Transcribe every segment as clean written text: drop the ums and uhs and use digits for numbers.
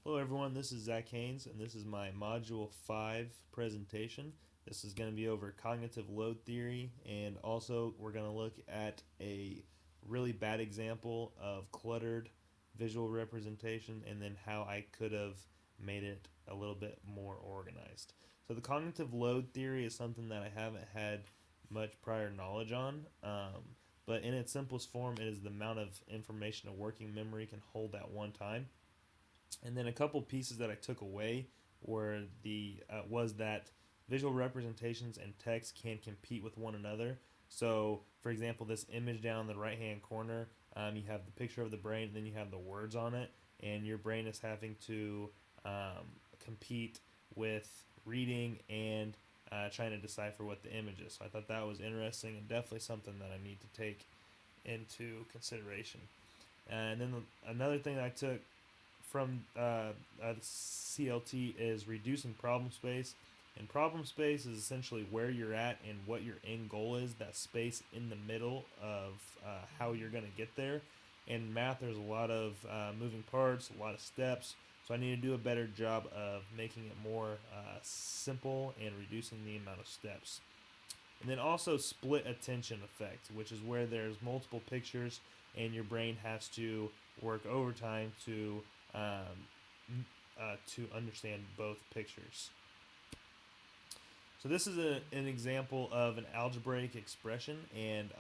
Hello everyone, this is Zach Haynes and this is my Module 5 presentation. This is going to be over cognitive load theory, and also we're going to look at a really bad example of cluttered visual representation and then how I could have made it a little bit more organized. So the cognitive load theory is something that I haven't had much prior knowledge on, but in its simplest form it is the amount of information a working memory can hold at one time. And then a couple pieces that I took away were was that visual representations and text can compete with one another. So, for example, this image down in the right hand corner, you have the picture of the brain, and then you have the words on it, and your brain is having to compete with reading and trying to decipher what the image is. So I thought that was interesting and definitely something that I need to take into consideration. And then another thing that I took from the CLT is reducing problem space. And problem space is essentially where you're at and what your end goal is, that space in the middle of how you're going to get there. In math, there's a lot of moving parts, a lot of steps, so I need to do a better job of making it more simple and reducing the amount of steps. And then also split attention effect, which is where there's multiple pictures and your brain has to work overtime to understand both pictures. So this is an example of an algebraic expression, and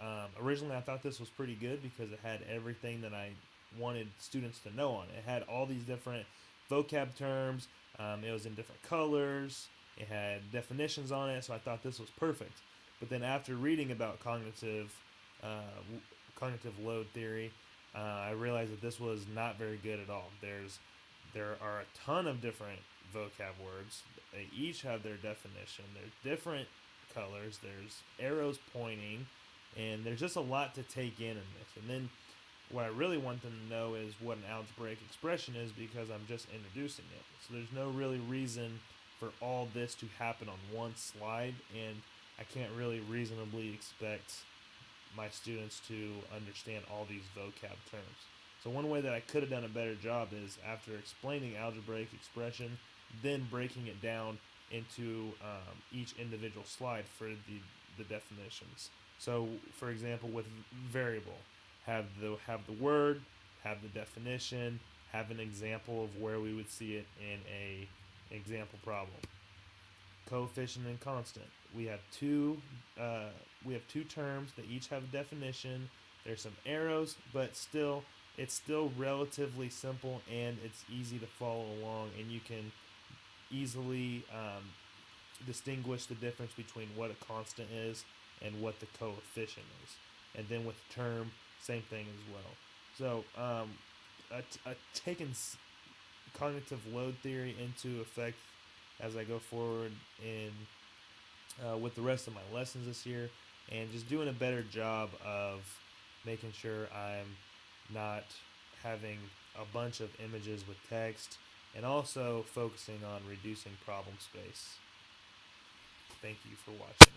originally I thought this was pretty good because it had everything that I wanted students to know on it. It had all these different vocab terms, it was in different colors, it had definitions on it, so I thought this was perfect. But then after reading about cognitive load theory, I realized that this was not very good at all. There are a ton of different vocab words. They each have their definition. There's different colors. There's arrows pointing, and there's just a lot to take in this. And then what I really want them to know is what an algebraic expression is, because I'm just introducing it. So there's no really reason for all this to happen on one slide, and I can't really reasonably expect my students to understand all these vocab terms. So one way that I could have done a better job is, after explaining algebraic expression, then breaking it down into each individual slide for the definitions. So, for example, with variable, have the word, have the definition, have an example of where we would see it in a example problem. Coefficient and constant. We have two terms that each have a definition. There's some arrows, but it's still relatively simple and it's easy to follow along, and you can easily distinguish the difference between what a constant is and what the coefficient is. And then with the term, same thing as well. So taking cognitive load theory into effect as I go forward with the rest of my lessons this year, and just doing a better job of making sure I'm not having a bunch of images with text, and also focusing on reducing problem space. Thank you for watching.